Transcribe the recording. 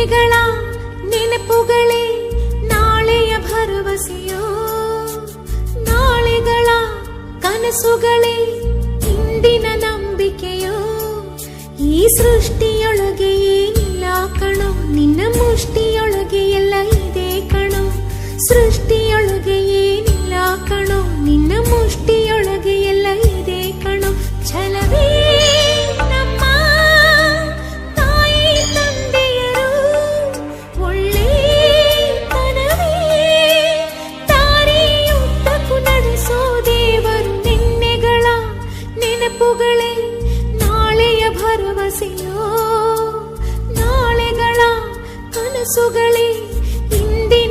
ನಿನ್ನೆಗಳ ನೆನಪುಗಳೇ ನಾಳೆಯ ಭರವಸೆಯೋ, ನಾಳೆಗಳ ಕನಸುಗಳೇ ಇಂದಿನ ನಂಬಿಕೆಯೋ. ಈ ಸೃಷ್ಟಿಯೊಳಗೆ ಏನಿಲ್ಲ ಕಣೋ, ನಿನ್ನ ಮುಷ್ಟಿಯೊಳಗೆ ಎಲ್ಲ ಇದೆ ಕಣೋ. ಸೃಷ್ಟಿಯೊಳಗೆ ಏನಿಲ್ಲ ಕಣೋ, ನಿನ್ನ ಮುಷ್ಟಿಯೊಳಗೆ ಎಲ್ಲ ಇದೆ ಕಣೋ. ಛಲವೇ ನಮ್ಮ ತಾಯಿ ತಂದೆಯರು, ಒಳ್ಳೆತನವೇ ದಾರಿಯುದ್ದಕ್ಕೂ ನಡೆಸೋ ದೇವರು. ನಿನ್ನೆಗಳ ನೆನಪುಗಳೇ ನಾಳೆಯ ಭರವಸೆಯೋ, ನಾಳೆಗಳ ಕನಸುಗಳೇ ಇಂದಿನ